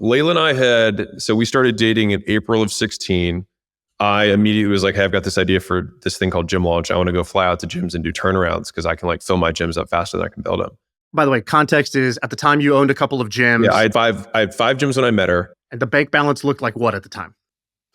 Layla and I we started dating in April of 16. I immediately was like, hey, I've got this idea for this thing called gym launch. I want to go fly out to gyms and do turnarounds because I can like fill my gyms up faster than I can build them. By the way, context is at the time you owned a couple of gyms. Yeah, I had five gyms when I met her. And the bank balance looked like what at the time?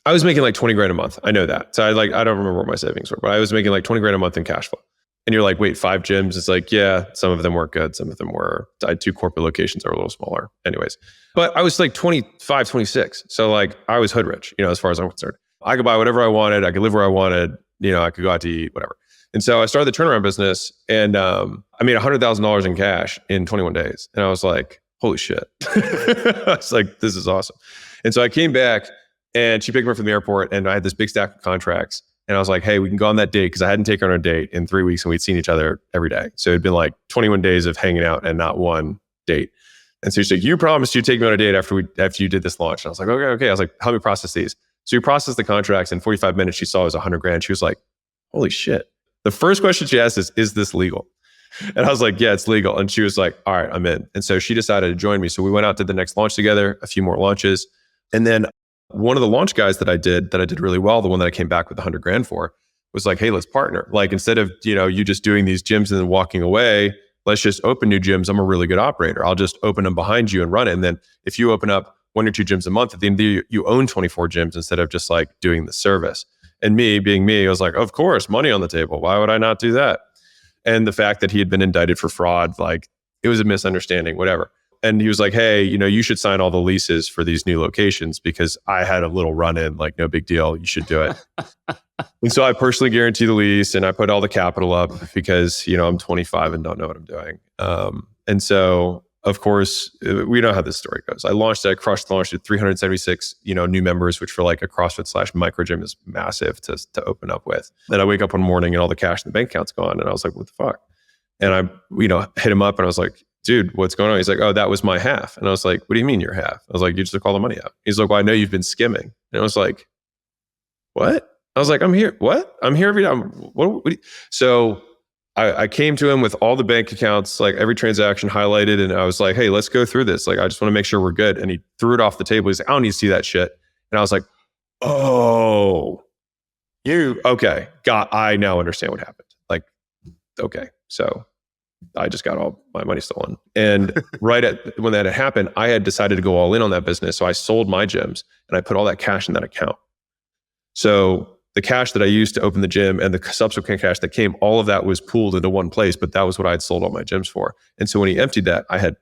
I was making like 20 grand a month. I know that. So I don't remember what my savings were, but I was making like 20 grand a month in cash flow. And you're like, wait, 5 gyms? It's like, yeah, some of them weren't good. Some of them were, I had 2 corporate locations that were a little smaller. Anyways, but I was like 25, 26. So like I was hood rich, as far as I'm concerned. I could buy whatever I wanted. I could live where I wanted. I could go out to eat, whatever. And so I started the turnaround business and I made $100,000 in cash in 21 days. And I was like, holy shit. I was like, this is awesome. And so I came back and she picked me up from the airport and I had this big stack of contracts. And I was like, hey, we can go on that date because I hadn't taken her on a date in 3 weeks and we'd seen each other every day. So it'd been like 21 days of hanging out and not one date. And so she's like, you promised you'd take me on a date after you did this launch. And I was like, okay. I was like, help me process these. So we processed the contracts. In 45 minutes, she saw it was 100 grand. She was like, holy shit. The first question she asked is this legal? And I was like, yeah, it's legal. And she was like, all right, I'm in. And so she decided to join me. So we went out to the next launch together, a few more launches. And then one of the launch guys that I did really well, the one that I came back with 100 grand for, was like, hey, let's partner. Like instead of, you just doing these gyms and then walking away, let's just open new gyms. I'm a really good operator. I'll just open them behind you and run it. And then if you open up 1 or 2 gyms a month, at the end of the year, you own 24 gyms instead of just like doing the service. And me being me, I was like, of course, money on the table. Why would I not do that? And the fact that he had been indicted for fraud, like it was a misunderstanding, whatever. And he was like, hey, you should sign all the leases for these new locations because I had a little run in, like no big deal. You should do it. And so I personally guarantee the lease and I put all the capital up because, I'm 25 and don't know what I'm doing. And so, of course, we know how this story goes. I crushed the launch at 376, new members, which for like a CrossFit / micro gym is massive to open up with. Then I wake up one morning and all the cash in the bank account's gone. And I was like, what the fuck? And I, hit him up and I was like, dude, what's going on? He's like, oh, that was my half. And I was like, what do you mean your half? I was like, you just took all the money out. He's like, well, I know you've been skimming. And I was like, what? I was like, I'm here. What? I'm here every day. What so I came to him with all the bank accounts, like every transaction highlighted. And I was like, hey, let's go through this. Like, I just want to make sure we're good. And he threw it off the table. He's like, I don't need to see that shit. And I was like, oh, okay. I now understand what happened. Like, okay. So I just got all my money stolen. And when that had happened, I had decided to go all in on that business. So I sold my gyms and I put all that cash in that account. So the cash that I used to open the gym and the subsequent cash that came, all of that was pooled into one place, but that was what I had sold all my gyms for. And so when he emptied that, I had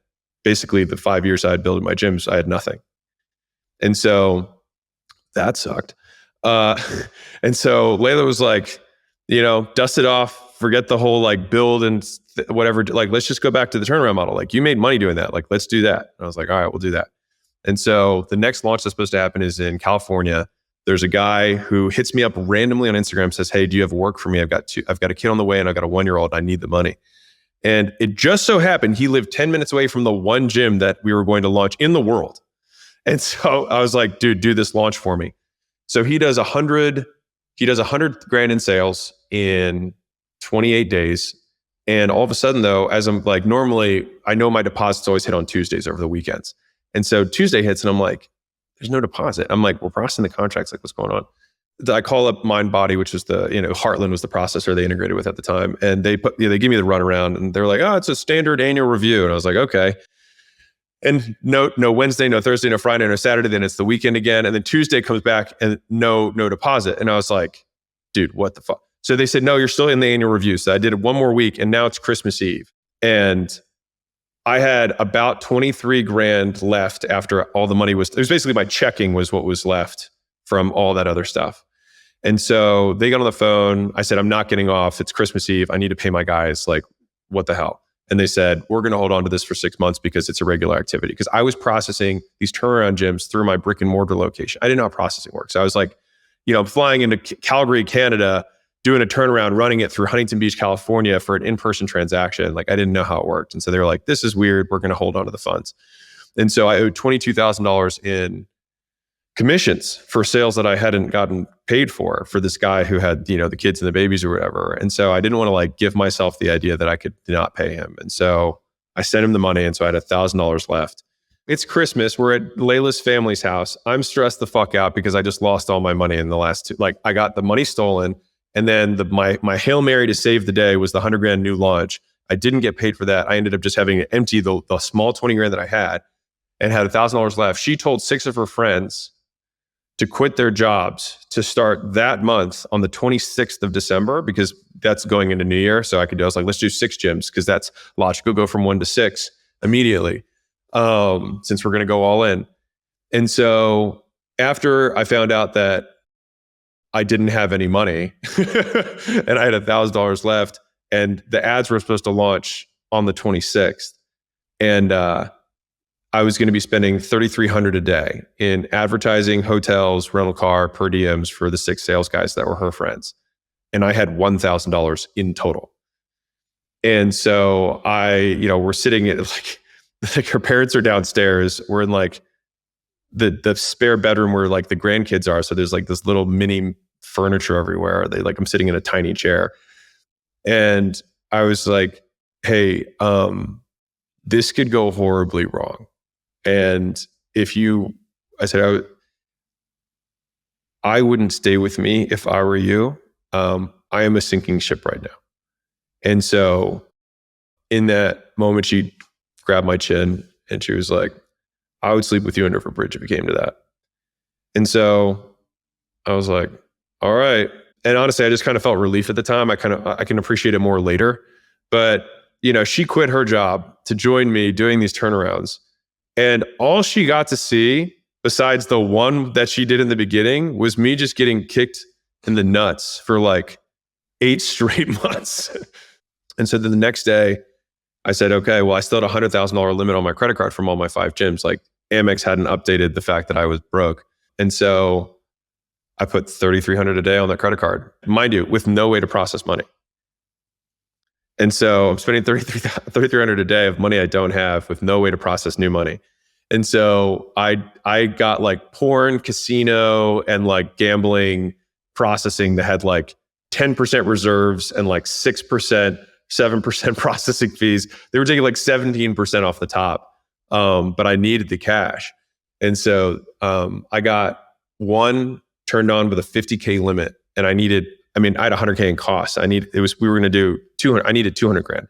basically the 5 years I had built my gyms, I had nothing. And so that sucked. And so Layla was like, dust it off, forget the whole like build and whatever, like, let's just go back to the turnaround model. Like you made money doing that. Like, let's do that. And I was like, all right, we'll do that. And so the next launch that's supposed to happen is in California. There's a guy who hits me up randomly on Instagram, says, hey, do you have work for me? I've got a kid on the way and I've got a 1-year-old. I need the money. And it just so happened he lived 10 minutes away from the one gym that we were going to launch in the world. And so I was like, dude, do this launch for me. So he does 100 grand in sales in 28 days. And all of a sudden though, as I'm like, normally I know my deposits always hit on Tuesdays over the weekends. And so Tuesday hits and I'm like, there's no deposit. I'm like, we're processing the contracts. Like, what's going on? I call up MindBody, which was Heartland was the processor they integrated with at the time. And they give me the runaround and they're like, oh, it's a standard annual review. And I was like, okay. And no Wednesday, no Thursday, no Friday, no Saturday. Then it's the weekend again. And then Tuesday comes back and no deposit. And I was like, dude, what the fuck? So they said, no, you're still in the annual review. So I did it one more week and now it's Christmas Eve. And I had about 23 grand left after all the money it was basically my checking was what was left from all that other stuff. And so they got on the phone. I said, I'm not getting off. It's Christmas Eve. I need to pay my guys. Like, what the hell? And they said, we're going to hold on to this for 6 months because it's a regular activity. Because I was processing these turnaround gyms through my brick and mortar location. I didn't know how processing works. So I was like, flying into Calgary, Canada, doing a turnaround, running it through Huntington Beach, California for an in-person transaction. Like I didn't know how it worked. And so they were like, this is weird. We're going to hold on to the funds. And so I owed $22,000 in commissions for sales that I hadn't gotten paid for this guy who had, the kids and the babies or whatever. And so I didn't want to like give myself the idea that I could not pay him. And so I sent him the money. And so I had $1,000 left. It's Christmas. We're at Layla's family's house. I'm stressed the fuck out because I just lost all my money in the last two. Like I got the money stolen, and then my Hail Mary to save the day was the $100,000 new launch. I didn't get paid for that. I ended up just having to empty the small $20,000 that I had, and had $1,000 left. She told 6 of her friends to quit their jobs to start that month on the 26th of December, because that's going into New Year. So I was like, let's do 6 gyms because that's logical. Go from 1 to 6 immediately, since we're going to go all in. And so after I found out that I didn't have any money and I had $1,000 left, and the ads were supposed to launch on the 26th, and I was going to be spending $3,300 a day in advertising, hotels, rental car, per diems for the 6 sales guys that were her friends. And I had $1,000 in total. And so we're sitting at like her parents are downstairs. We're in like the spare bedroom where like the grandkids are. So there's like this little mini furniture everywhere. I'm sitting in a tiny chair. And I was like, hey, this could go horribly wrong. And I wouldn't stay with me if I were you. I am a sinking ship right now. And so in that moment, she grabbed my chin and she was like, I would sleep with you under a bridge if it came to that. And so I was like, all right. And honestly, I just kind of felt relief at the time. I can appreciate it more later. But, she quit her job to join me doing these turnarounds. And all she got to see, besides the one that she did in the beginning, was me just getting kicked in the nuts for like 8 straight months. And so then the next day, I said, okay, well, I still had a $100,000 limit on my credit card from all my 5 gyms. Like Amex hadn't updated the fact that I was broke. And so I put $3,300 a day on that credit card, mind you, with no way to process money. And so I'm spending $3,300 a day of money I don't have with no way to process new money. And so I got like porn, casino, and like gambling processing that had like 10% reserves and like 6%, 7% processing fees. They were taking like 17% off the top. But I needed the cash. And so I got one turned on with a $50K limit, and I had $100K in costs. We were going to do 200. I needed $200,000.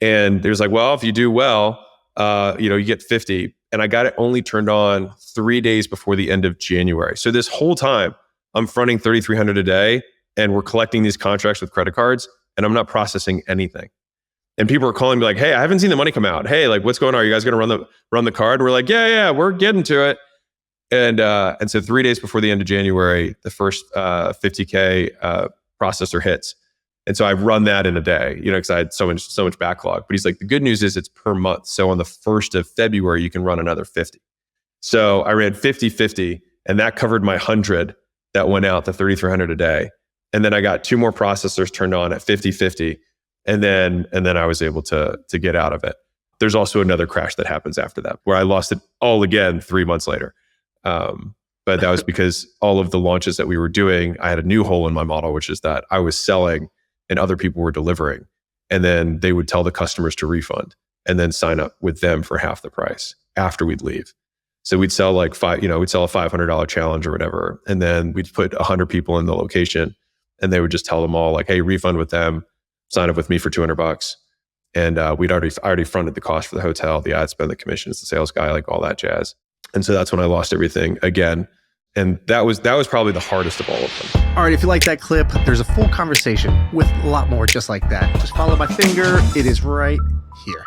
And it was like, well, if you do well, you get 50. And I got it only turned on 3 days before the end of January. So this whole time I'm fronting $3,300 a day, and we're collecting these contracts with credit cards, and I'm not processing anything. And people are calling me like, hey, I haven't seen the money come out. Hey, like, what's going on? Are you guys going to run the card? We're like, yeah, we're getting to it. And so 3 days before the end of January, the first $50K processor hits. And so I run that in a day, because I had so much backlog. But he's like, the good news is it's per month. So on the 1st of February, you can run another 50. So I ran 50, and that covered my 100 that went out, the $3,300 a day. And then I got 2 more processors turned on at 50. And then I was able to get out of it. There's also another crash that happens after that, where I lost it all again 3 months later. But that was because all of the launches that we were doing, I had a new hole in my model, which is that I was selling and other people were delivering. And then they would tell the customers to refund and then sign up with them for half the price after we'd leave. So we'd sell we'd sell a $500 challenge or whatever. And then we'd put 100 people in the location, and they would just tell them all like, hey, refund with them, sign up with me for $200. And we'd already fronted the cost for the hotel, the ad spend, the commissions, the sales guy, like all that jazz. And so that's when I lost everything again. And that was probably the hardest of all of them. All right, if you like that clip, there's a full conversation with a lot more just like that. Just follow my finger. It is right here.